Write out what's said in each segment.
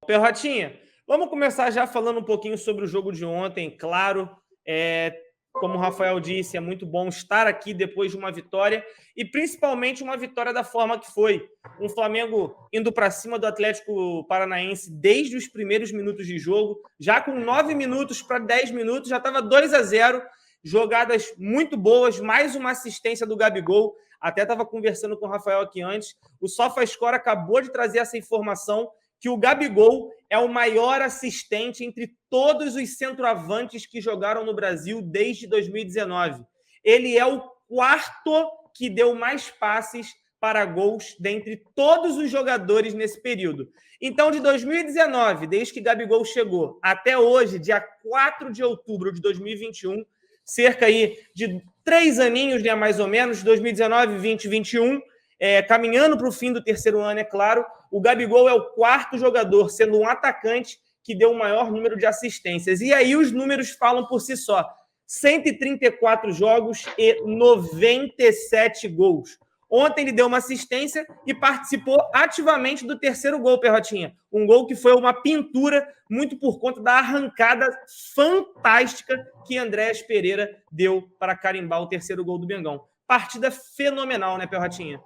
Perrotinha, vamos começar já falando um pouquinho sobre o jogo de ontem. Claro, como o Rafael disse, é muito bom estar aqui depois de uma vitória e principalmente uma vitória da forma que foi. Um Flamengo indo para cima do Atlético Paranaense desde os primeiros minutos de jogo, já com 9 minutos para 10 minutos, já estava 2-0. Jogadas muito boas, mais uma assistência do Gabigol. Até estava conversando com o Rafael aqui antes. O SofaScore acabou de trazer essa informação que o Gabigol é o maior assistente entre todos os centroavantes que jogaram no Brasil desde 2019. Ele é o quarto que deu mais passes para gols dentre todos os jogadores nesse período. Então, de 2019, desde que Gabigol chegou, até hoje, dia 4 de outubro de 2021, cerca aí de 3 aninhos, né, mais ou menos, 2019, 20, 21, caminhando para o fim do terceiro ano, é claro, o Gabigol é o quarto jogador, sendo um atacante que deu o maior número de assistências. E aí os números falam por si só. 134 jogos e 97 gols. Ontem ele deu uma assistência e participou ativamente do terceiro gol, Perrotinha. Um gol que foi uma pintura, muito por conta da arrancada fantástica que Andréas Pereira deu para carimbar o terceiro gol do Mengão. Partida fenomenal, né, Perrotinha?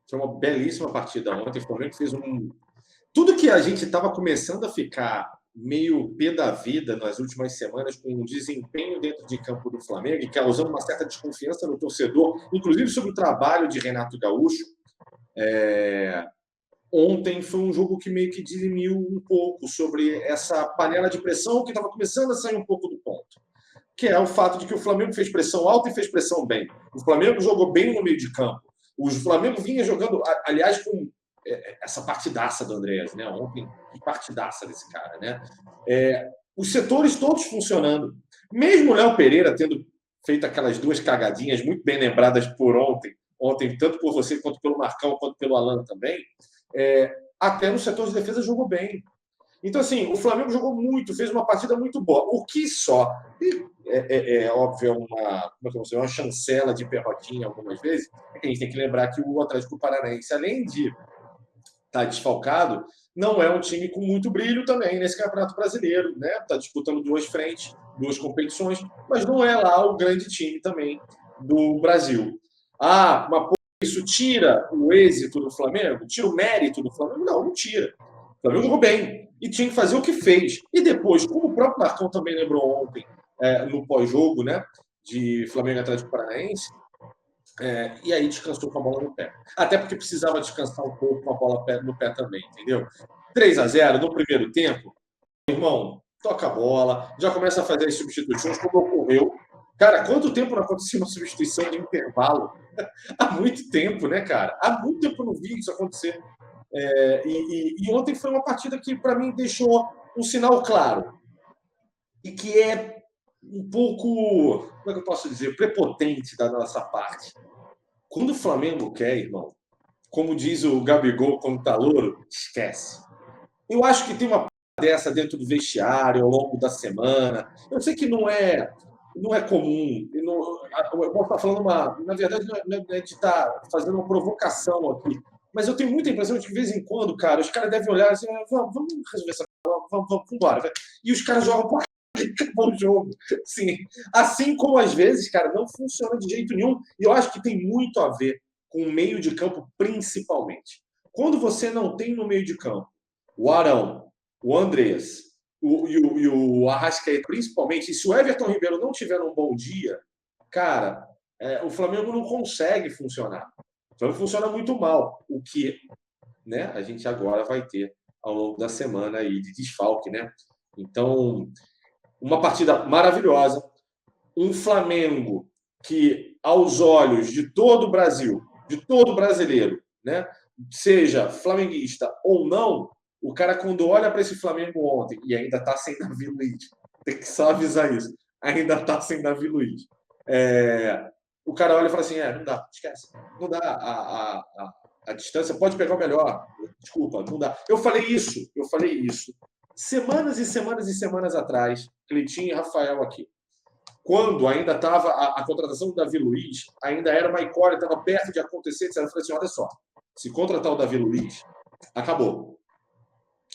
Foi uma belíssima partida ontem. O Flamengo fez tudo que a gente estava começando a ficar meio pé da vida nas últimas semanas com o desempenho dentro de campo do Flamengo e causando uma certa desconfiança no torcedor, inclusive sobre o trabalho de Renato Gaúcho. Ontem foi um jogo que meio que dirimiu um pouco sobre essa panela de pressão que estava começando a sair um pouco do ponto, que é o fato de que o Flamengo fez pressão alta e fez pressão bem. O Flamengo jogou bem no meio de campo. O Flamengo vinha jogando, aliás, com essa partidaça do Andréas, né? Ontem, que partidaça desse cara, né? Os setores todos funcionando. Mesmo o Léo Pereira tendo feito aquelas duas cagadinhas muito bem lembradas por ontem, tanto por você quanto pelo Marcão, quanto pelo Alan também, até no setor de defesa jogou bem. Então, assim, o Flamengo jogou muito, fez uma partida muito boa. O que só óbvio, uma chancela de Perrotinha algumas vezes, é que a gente tem que lembrar que o Atlético Paranaense, além de estar desfalcado, não é um time com muito brilho também nesse Campeonato Brasileiro, né? Está disputando duas frentes, duas competições, mas não é lá o grande time também do Brasil. Mas isso tira o êxito do Flamengo? Tira o mérito do Flamengo? Não tira. O Flamengo jogou bem e tinha que fazer o que fez. E depois, como o próprio Marcão também lembrou ontem, no pós-jogo, né, de Flamengo e Atlético Paranaense, e aí descansou com a bola no pé. Até porque precisava descansar um pouco com a bola no pé também, entendeu? 3-0 no primeiro tempo, irmão, toca a bola, já começa a fazer as substituições, como ocorreu. Cara, quanto tempo não acontecia uma substituição de intervalo? Há muito tempo, né, cara? Há muito tempo eu não vi isso acontecer. E ontem foi uma partida que, para mim, deixou um sinal claro. E que é um pouco, como é que eu posso dizer, prepotente da nossa parte. Quando o Flamengo quer, irmão, como diz o Gabigol quando tá louro, esquece. Eu acho que tem uma dessa dentro do vestiário ao longo da semana. Eu sei que não é comum. Eu posso estar falando na verdade, não é de estar fazendo uma provocação aqui. Mas eu tenho muita impressão de que, de vez em quando, cara, os caras devem olhar assim, vamos resolver essa coisa, vamos embora. E os caras jogam por acabou o jogo. Sim. Assim como, às vezes, cara, não funciona de jeito nenhum. E eu acho que tem muito a ver com o meio de campo, principalmente. Quando você não tem no meio de campo o Arão, o Andrés e o Arrascaeta, principalmente, e se o Everton Ribeiro não tiver um bom dia, cara, o Flamengo não consegue funcionar. O Flamengo funciona muito mal. O que, né, a gente agora vai ter ao longo da semana aí de desfalque, né? Então, uma partida maravilhosa, um Flamengo que, aos olhos de todo o Brasil, de todo brasileiro, né, seja flamenguista ou não, o cara, quando olha para esse Flamengo ontem, e ainda está sem Davi Luiz, tem que só avisar isso, ainda está sem Davi Luiz, o cara olha e fala assim, não dá, esquece, não dá, a distância pode pegar o melhor, desculpa, não dá. Eu falei isso semanas e semanas e semanas atrás, Cleitinho e Rafael aqui. Quando ainda estava a contratação do Davi Luiz, ainda era uma incógnita, estava perto de acontecer, etc. Eu falei assim, olha só, se contratar o Davi Luiz, acabou.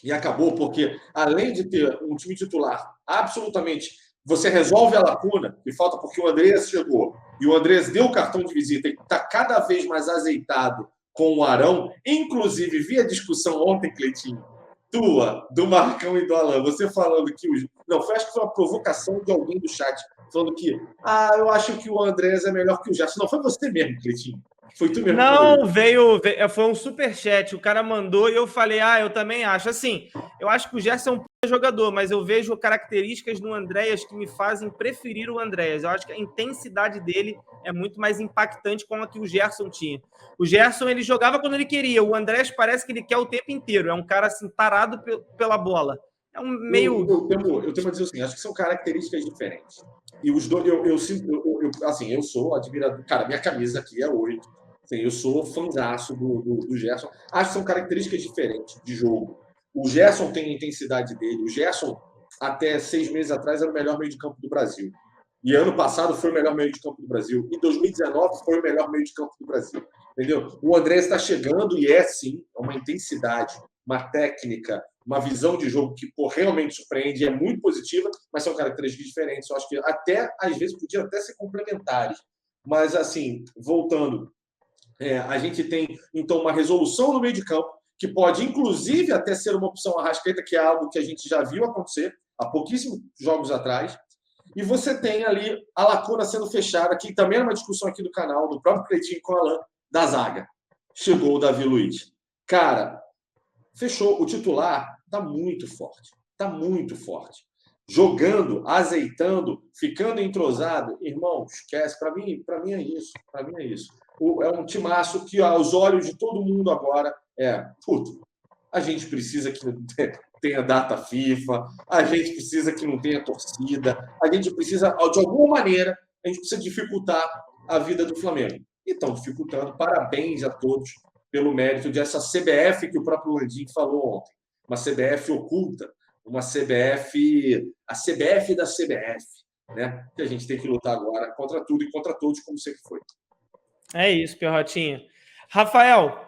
E acabou porque, além de ter um time titular absolutamente... Você resolve a lacuna que falta porque o Andreas chegou e o Andreas deu o cartão de visita e está cada vez mais azeitado com o Arão. Inclusive, vi a discussão ontem, Cleitinho, tua, do Marcão e do Alan, você falando que... Não, acho que foi uma provocação de alguém do chat, falando que eu acho que o Andreas é melhor que o Gerson. Não, foi você mesmo, Cleitinho. Foi tu mesmo. Não, foi um superchat. O cara mandou e eu falei, eu também acho. Assim, eu acho que o Gerson é um bom jogador, mas eu vejo características no Andreas que me fazem preferir o Andreas. Eu acho que a intensidade dele é muito mais impactante com a que o Gerson tinha. O Gerson, ele jogava quando ele queria. O Andreas parece que ele quer o tempo inteiro. É um cara, assim, tarado pela bola. É um meio... Eu tenho a dizer assim, acho que são características diferentes. E os dois, assim, eu sou admirador... Cara, minha camisa aqui é 8. Assim, eu sou fãzaço do Gerson. Acho que são características diferentes de jogo. O Gerson tem a intensidade dele. O Gerson, até 6 meses atrás, era o melhor meio de campo do Brasil. E ano passado foi o melhor meio de campo do Brasil. Em 2019 foi o melhor meio de campo do Brasil. Entendeu? O André está chegando e sim, uma intensidade, uma técnica, uma visão de jogo que realmente surpreende, é muito positiva, mas são características diferentes. Eu acho que até, às vezes, podiam até ser complementares. Mas, assim, voltando, a gente tem, então, uma resolução no meio de campo, que pode, inclusive, até ser uma opção Arrascaeta, que é algo que a gente já viu acontecer há pouquíssimos jogos atrás. E você tem ali a lacuna sendo fechada, que também é uma discussão aqui do canal, do próprio Cleitinho com o Alan, da zaga. Chegou o Davi Luiz. Cara, fechou. O titular está muito forte. Está muito forte. Jogando, azeitando, ficando entrosado. Irmão, esquece. Para mim é isso. Para mim é isso. É um timaço que, aos olhos de todo mundo agora, a gente precisa que tenha data FIFA, a gente precisa que não tenha torcida, a gente precisa, de alguma maneira, a gente precisa dificultar a vida do Flamengo. E estão dificultando. Parabéns a todos pelo mérito dessa CBF que o próprio Landim falou ontem. Uma CBF oculta, uma CBF, a CBF da CBF, né? Que a gente tem que lutar agora contra tudo e contra todos, como sempre foi. É isso, Perrotinha. Rafael,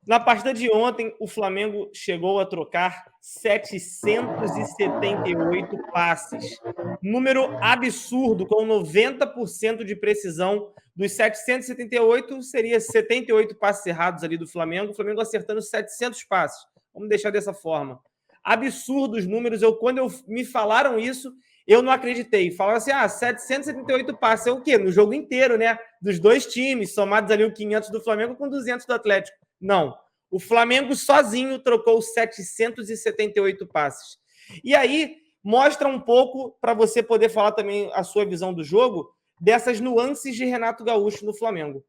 na partida de ontem, o Flamengo chegou a trocar 778 passes. Número absurdo, com 90% de precisão. Dos 778, seria 78 passes errados ali do Flamengo. O Flamengo acertando 700 passes. Vamos deixar dessa forma. Absurdos números. Quando me falaram isso, eu não acreditei. Falaram assim, 778 passes. É o quê? No jogo inteiro, né? Dos dois times, somados ali o 500 do Flamengo com 200 do Atlético. Não. O Flamengo sozinho trocou 778 passes. E aí, mostra um pouco, para você poder falar também a sua visão do jogo, dessas nuances de Renato Gaúcho no Flamengo.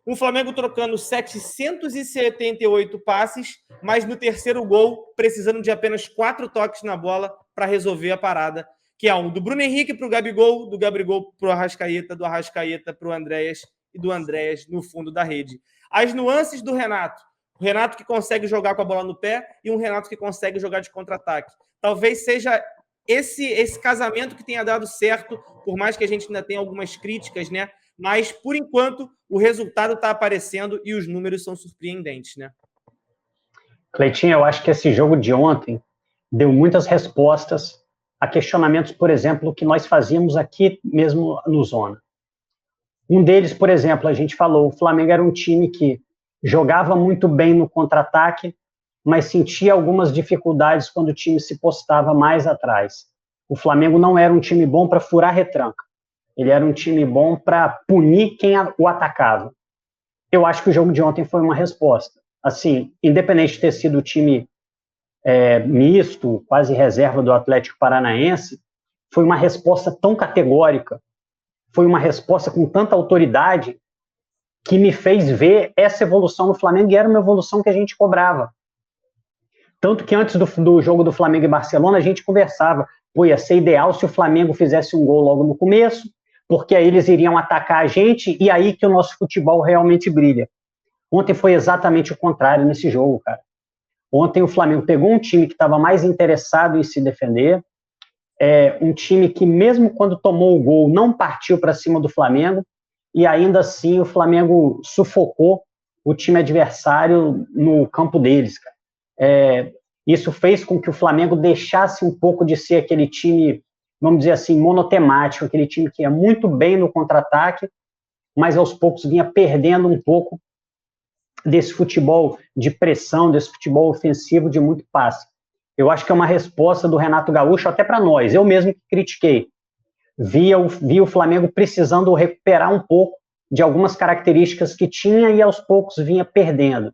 O Flamengo trocando 778 passes, mas no terceiro gol, precisando de apenas 4 toques na bola para resolver a parada, que é um do Bruno Henrique para o Gabigol, do Gabigol para o Arrascaeta, do Arrascaeta para o Andréas e do Andréas no fundo da rede. As nuances do Renato. O Renato que consegue jogar com a bola no pé e um Renato que consegue jogar de contra-ataque. Talvez seja esse casamento que tenha dado certo, por mais que a gente ainda tenha algumas críticas, né? Mas, por enquanto, o resultado está aparecendo e os números são surpreendentes, né? Cleitinho, eu acho que esse jogo de ontem deu muitas respostas a questionamentos, por exemplo, que nós fazíamos aqui mesmo no Zona. Um deles, por exemplo, a gente falou, o Flamengo era um time que jogava muito bem no contra-ataque, mas sentia algumas dificuldades quando o time se postava mais atrás. O Flamengo não era um time bom para furar retranca. Ele era um time bom para punir quem o atacava. Eu acho que o jogo de ontem foi uma resposta. Assim, independente de ter sido o time misto, quase reserva do Atlético Paranaense, foi uma resposta tão categórica, foi uma resposta com tanta autoridade que me fez ver essa evolução no Flamengo, e era uma evolução que a gente cobrava. Tanto que antes do jogo do Flamengo e Barcelona, a gente conversava, ia ser ideal se o Flamengo fizesse um gol logo no começo, porque aí eles iriam atacar a gente, e aí que o nosso futebol realmente brilha. Ontem foi exatamente o contrário nesse jogo, cara. Ontem o Flamengo pegou um time que estava mais interessado em se defender, um time que mesmo quando tomou o gol não partiu para cima do Flamengo, e ainda assim o Flamengo sufocou o time adversário no campo deles, cara. Isso fez com que o Flamengo deixasse um pouco de ser aquele time, vamos dizer assim, monotemático, aquele time que ia muito bem no contra-ataque, mas aos poucos vinha perdendo um pouco desse futebol de pressão, desse futebol ofensivo de muito passe. Eu acho que é uma resposta do Renato Gaúcho até para nós. Eu mesmo que critiquei. Via o Flamengo precisando recuperar um pouco de algumas características que tinha e aos poucos vinha perdendo.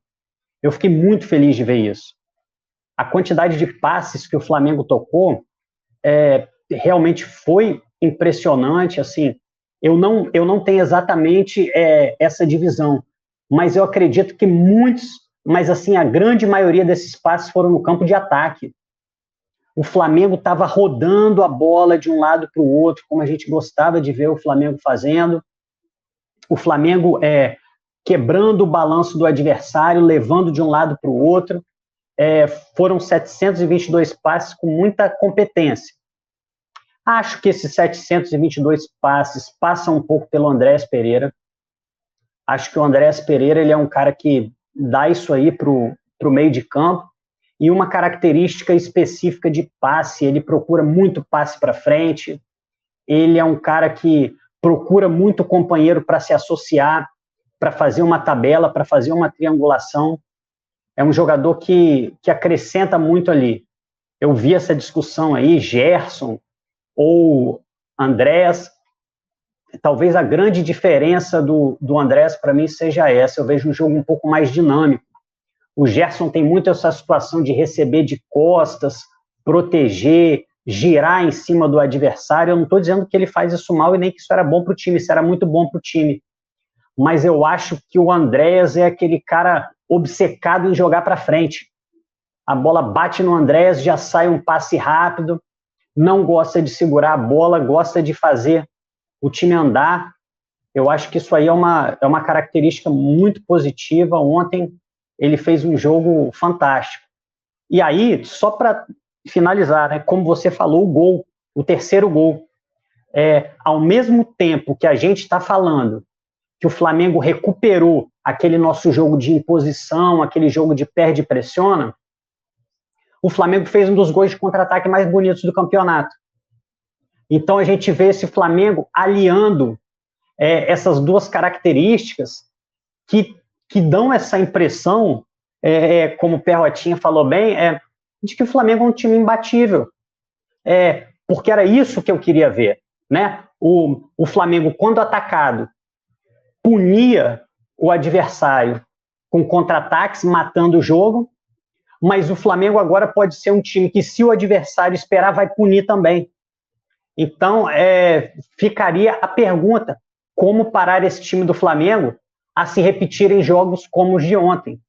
Eu fiquei muito feliz de ver isso. A quantidade de passes que o Flamengo tocou realmente foi impressionante. Assim, eu não tenho exatamente essa divisão, mas eu acredito que mas assim, a grande maioria desses passes foram no campo de ataque. O Flamengo estava rodando a bola de um lado para o outro, como a gente gostava de ver o Flamengo fazendo. O Flamengo quebrando o balanço do adversário, levando de um lado para o outro. Foram 722 passes com muita competência. Acho que esses 722 passes passam um pouco pelo Andréas Pereira. Acho que o Andréas Pereira ele é um cara que dá isso aí para o meio de campo, e uma característica específica de passe, ele procura muito passe para frente, ele é um cara que procura muito companheiro para se associar, para fazer uma tabela, para fazer uma triangulação. É um jogador que acrescenta muito ali. Eu vi essa discussão aí, Gerson ou Andréas. Talvez a grande diferença do Andréas para mim seja essa. Eu vejo um jogo um pouco mais dinâmico. O Gerson tem muito essa situação de receber de costas, proteger, girar em cima do adversário. Eu não estou dizendo que ele faz isso mal e nem que isso era bom para o time, isso era muito bom para o time. Mas eu acho que o Andréas é aquele cara obcecado em jogar para frente. A bola bate no Andréas, já sai um passe rápido, não gosta de segurar a bola, gosta de fazer o time andar. Eu acho que isso aí é uma característica muito positiva. Ontem ele fez um jogo fantástico. E aí, só para finalizar, né, como você falou, o terceiro gol. Ao mesmo tempo que a gente está falando que o Flamengo recuperou aquele nosso jogo de imposição, aquele jogo de perde e pressiona, o Flamengo fez um dos gols de contra-ataque mais bonitos do campeonato. Então a gente vê esse Flamengo aliando essas duas características que dão essa impressão, como o Perrotinha falou bem, de que o Flamengo é um time imbatível. Porque era isso que eu queria ver, né? O Flamengo, quando atacado, punia o adversário com contra-ataques, matando o jogo, mas o Flamengo agora pode ser um time que, se o adversário esperar, vai punir também. Então, ficaria a pergunta, como parar esse time do Flamengo a se repetir em jogos como os de ontem?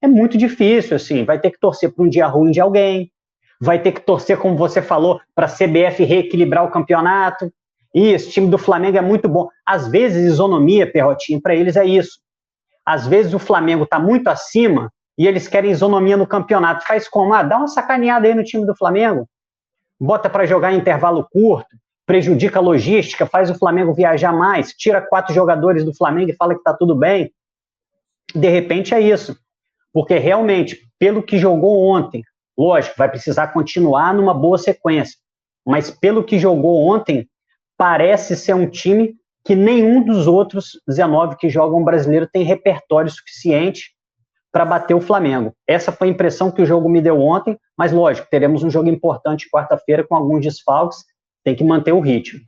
É muito difícil, assim, vai ter que torcer para um dia ruim de alguém, vai ter que torcer, como você falou, para a CBF reequilibrar o campeonato. E esse time do Flamengo é muito bom. Às vezes, isonomia, Perrotinho, para eles é isso. Às vezes o Flamengo está muito acima e eles querem isonomia no campeonato. Faz como? Dá uma sacaneada aí no time do Flamengo. Bota para jogar em intervalo curto, prejudica a logística, faz o Flamengo viajar mais, tira 4 jogadores do Flamengo e fala que está tudo bem. De repente é isso. Porque realmente, pelo que jogou ontem, lógico, vai precisar continuar numa boa sequência, mas pelo que jogou ontem, parece ser um time que nenhum dos outros 19 que jogam brasileiro tem repertório suficiente para bater o Flamengo. Essa foi a impressão que o jogo me deu ontem, mas lógico, teremos um jogo importante quarta-feira com alguns desfalques, tem que manter o ritmo.